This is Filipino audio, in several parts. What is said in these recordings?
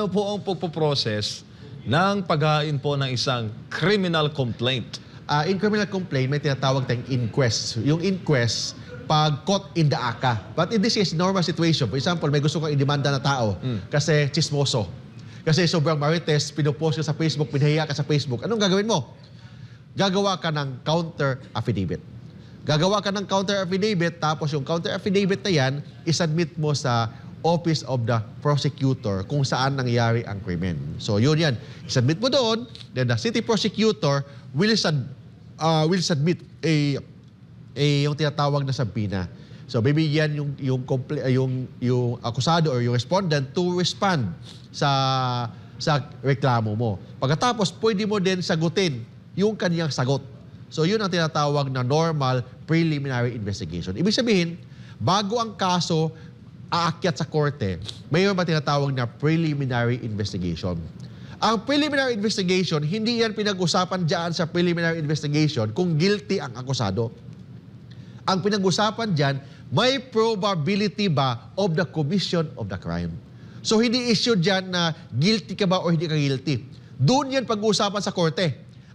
paano po ang pagpo-process ng paghain po ng isang criminal complaint? In criminal complaint, may tinatawag tayong inquest. Yung inquest, pag caught in the ACA. But in this case, normal situation. For example, may gusto kang idemanda na tao kasi chismoso. Kasi sobrang marites, pinopost ka sa Facebook, pinahiya ka sa Facebook. Anong gagawin mo? Gagawa ka ng counter affidavit. Gagawa ka ng counter affidavit, tapos yung counter affidavit na yan, isubmit mo sa Office of the Prosecutor kung saan nangyari ang krimen. So yun yan. Isubmit mo doon, then the city prosecutor will submit yung tinatawag na subpoena. So bibigyan yung akusado or yung respondent to respond sa reklamo mo. Pagkatapos, pwede mo din sagutin yung kanyang sagot. So yun ang tinatawag na normal preliminary investigation. Ibig sabihin, bago ang kaso aakyat sa korte, mayroon ba tinatawag na preliminary investigation. Ang preliminary investigation, hindi yan pinag-usapan dyan sa preliminary investigation kung guilty ang akusado. Ang pinag-usapan dyan, may probability ba of the commission of the crime. So hindi issue dyan na guilty ka ba o hindi ka guilty. Doon yan pag-uusapan sa korte.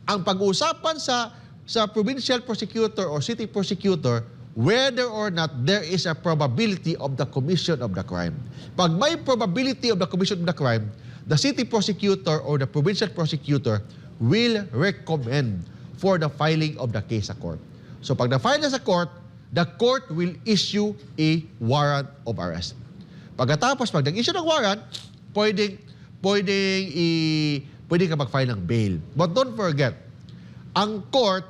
Ang pag-uusapan sa provincial prosecutor or city prosecutor, whether or not there is a probability of the commission of the crime. Pag may probability of the commission of the crime, the city prosecutor or the provincial prosecutor will recommend for the filing of the case sa court. So pag na-file na sa court, the court will issue a warrant of arrest. Pagkatapos, pag nag-issue ng warrant, pwede ka mag-file ng bail. But don't forget, ang court,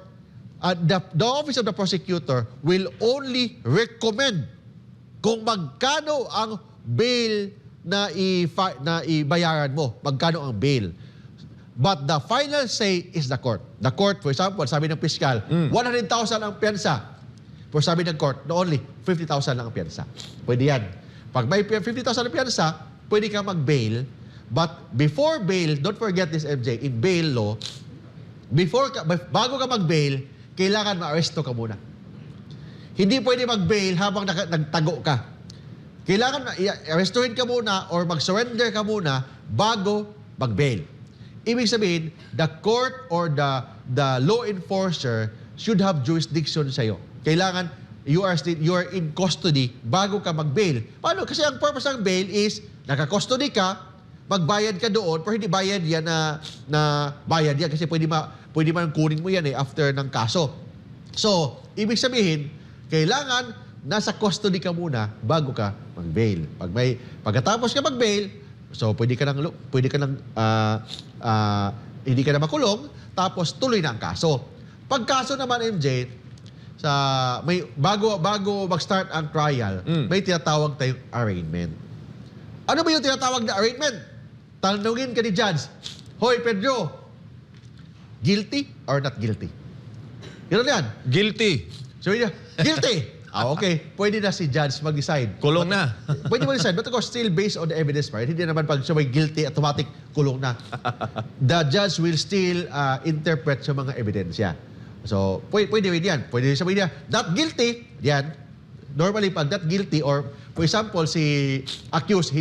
the Office of the Prosecutor will only recommend kung magkano ang bail na ibayaran mo, magkano ang bail. But the final say is the court. The court, for example, sabi ng piskal, 100,000 ang piyansa. For sabi ng court, no, only 50,000 lang ang piyansa. Pwede yan. Pag may 50,000 ang piyansa, pwede ka mag-bail. But before bail, don't forget this, MJ, in bail law, bago ka mag-bail, kailangan ma-aresto ka muna. Hindi pwede mag-bail habang nagtago ka. Kailangan i-arrestuhin ka muna or mag-surrender ka muna bago mag-bail. Ibig sabihin, the court or the law enforcer should have jurisdiction sa'yo. Kailangan you are in custody bago ka mag-bail. Paano? Kasi ang purpose ng bail is naka-custody ka, magbayad ka doon, pero hindi bayad yan na bayad yan kasi pwede man kunin mo yan after ng kaso. So, ibig sabihin, kailangan nasa custody ka muna bago ka mag-bail. Pagkatapos ka mag-bail, so pwede ka hindi ka na makulong, tapos tuloy na ang kaso. Pagkaso naman, MJ, bago mag-start ang trial, may tinatawag tayong arraignment. Ano ba yung tinatawag na arraignment? Tanungin ka ni Judge, Hoy, Pedro, guilty or not guilty? Gano'n yan? Guilty. So, guilty. Okay. Pwede na si Judge mag-decide. Kulong na. Pwede mag-decide. But of course, still based on the evidence, right? Hindi naman pag siya may guilty, automatic kulong na. The judge will still interpret sa mga ebidensya. So, pwede rin yan. Pwede sabihin niya, not guilty, yan. Normally, pag not guilty, or for example, si accused,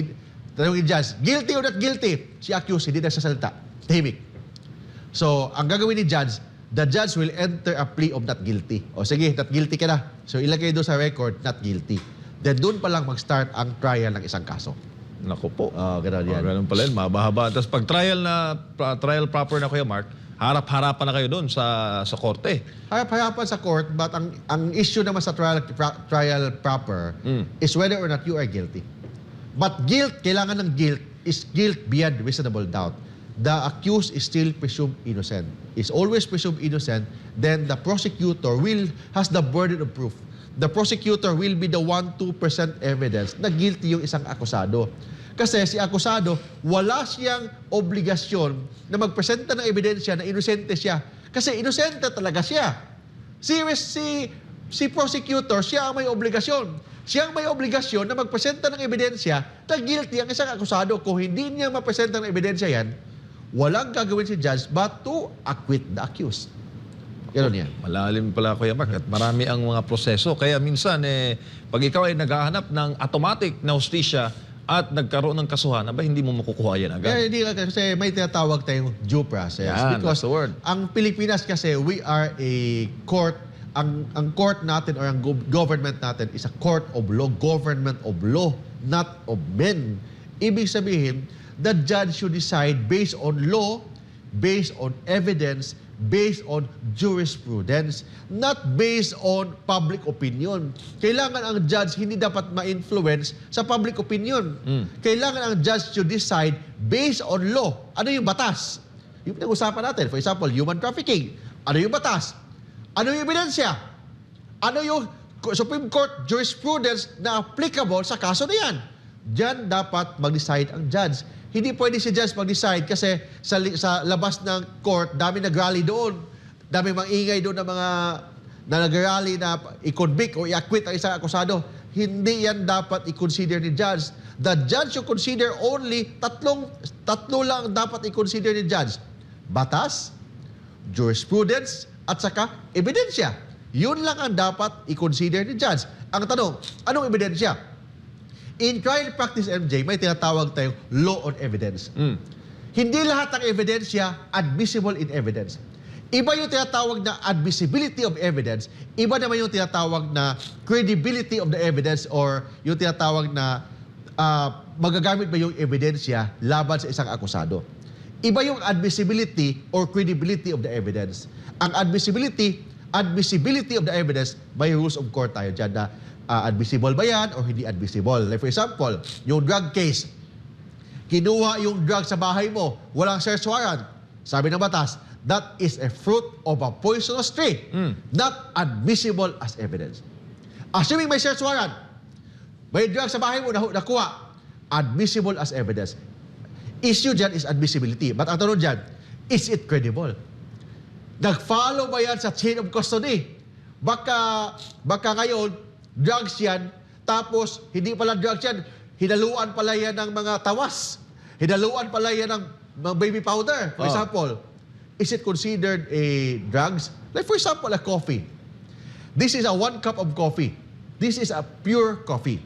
tanongin judge, guilty or not guilty? Si accused, hindi nagsasalita. Tahimik. So, ang gagawin ni judge, the judge will enter a plea of not guilty. O sige, not guilty ka na. So, ilagay doon sa record, not guilty. Then, doon pa lang mag-start ang trial ng isang kaso. Naku po. Gano'n yan. Ganun pala yun, mahaba-haba. Tapos pag trial proper na Kuya Mark, harap-harapan na kayo doon sa korte. Harap-harapan sa court, but ang issue naman sa trial proper is whether or not you are guilty. But kailangan ng guilt is guilt beyond reasonable doubt. The accused is still presumed innocent. Is always presumed innocent, then the prosecutor has the burden of proof. The prosecutor will be the 1-2% evidence na guilty yung isang akusado. Kasi si akusado, wala siyang obligasyon na magpresenta ng ebidensya na inosente siya. Kasi inosente talaga siya. Si prosecutor, siya ang may obligasyon. Siya ang may obligasyon na magpresenta ng ebidensya na guilty ang isang akusado. Kung hindi niya mapresenta ng ebidensya yan, walang gagawin si judge but to acquit the accused. Gano'n yan. Malalim pala, Kuya Mark, at marami ang mga proseso. Kaya minsan, pag ikaw ay naghahanap ng automatic na hustisya, at nagkaroon ng kasuhan, ba hindi mo makukuha yan agad? Kaya hindi kasi may tinatawag tayong due process. Yan, Because that's the word. ang Pilipinas kasi, we are a court, ang court natin or ang government natin is a court of law, government of law, not of men. Ibig sabihin, the judge should decide based on law, based on evidence, based on jurisprudence, not based on public opinion. Kailangan ang judge hindi dapat ma-influence sa public opinion. Kailangan ang judge to decide based on law. Ano yung batas? Yung pinag-usapan natin, for example, human trafficking. Ano yung batas? Ano yung ebidensya? Ano yung Supreme Court jurisprudence na applicable sa kaso na yan? Diyan dapat mag-decide ang judge. Hindi pwede si judge mag-decide kasi sa labas ng court, dami nag-rally doon. Dami mangingay doon ng mga na nag-rally na i-convict o i-acquit ang isang akusado. Hindi yan dapat i-consider ni judge. The judge should consider only tatlo lang dapat i-consider ni judge. Batas, jurisprudence, at saka ebidensya. Yun lang ang dapat i-consider ni judge. Ang tanong, anong ebidensya? In trial practice, MJ, may tinatawag tayong law on evidence. Hindi lahat ng ebidensya admissible in evidence. Iba yung tinatawag na admissibility of evidence, iba naman yung tinatawag na credibility of the evidence or yung tinatawag na magagamit ba yung ebidensya laban sa isang akusado. Iba yung admissibility or credibility of the evidence. Ang admissibility of the evidence, may rules of court tayo dyan na admissible ba yan o hindi admissible. Like for example, yung drug case, kinuha yung drug sa bahay mo, walang search warrant. Sabi ng batas, that is a fruit of a poisonous tree, not admissible as evidence. Assuming may search warrant, may drug sa bahay mo nakuha, admissible as evidence. Issue dyan is admissibility. But ang tanong dyan, is it credible? Nag-follow ba yan sa chain of custody? Baka ngayon, drugs yan, tapos hindi pala drugs yan, hinaluan pala yan ng mga tawas. Hinaluan pala yan ng baby powder. For example, is it considered a drugs? Like for example, a coffee. This is a 1 cup of coffee. This is a pure coffee.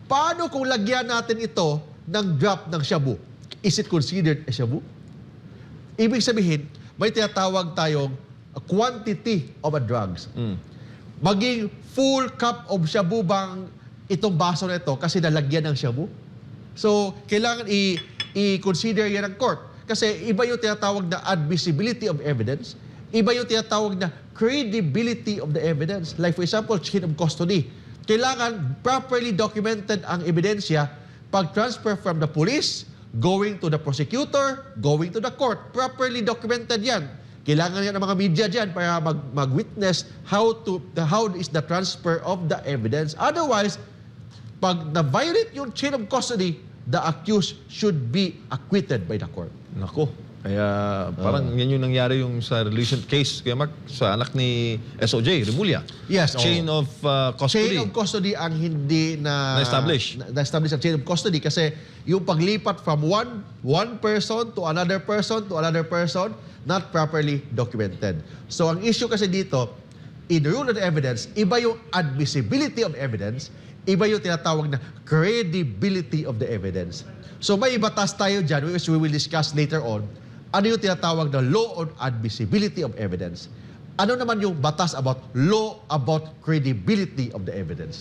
Paano kung lagyan natin ito ng drop ng shabu? Is it considered a shabu? Ibig sabihin, may tinatawag tayong quantity of a drugs. Maging full cup of shabu bang itong baso na ito kasi nalagyan ng shabu? So, kailangan i-consider yan ng court. Kasi iba yung tinatawag na admissibility of evidence, iba yung tinatawag na credibility of the evidence. Like for example, chain of custody. Kailangan properly documented ang ebidensya pag-transfer from the police, going to the prosecutor, going to the court. Properly documented yan. Kailangan yan ng mga media dyan para mag-witness how is the transfer of the evidence. Otherwise, pag na-violate yung chain of custody, the accused should be acquitted by the court. Nako. Kaya parang yan yung nangyari yung sa recent case, kaya Mark, sa anak ni SOJ, Remulla. Yes. Chain of custody. Chain of custody ang hindi Na-establish. Na-establish ang chain of custody kasi yung paglipat from one person to another person to another person, not properly documented. So ang issue kasi dito, in the rule of evidence, iba yung admissibility of evidence, iba yung tinatawag na credibility of the evidence. So may batas tayo dyan, which we will discuss later on, ano yung tinatawag na law on admissibility of evidence. Ano naman yung batas about law about credibility of the evidence?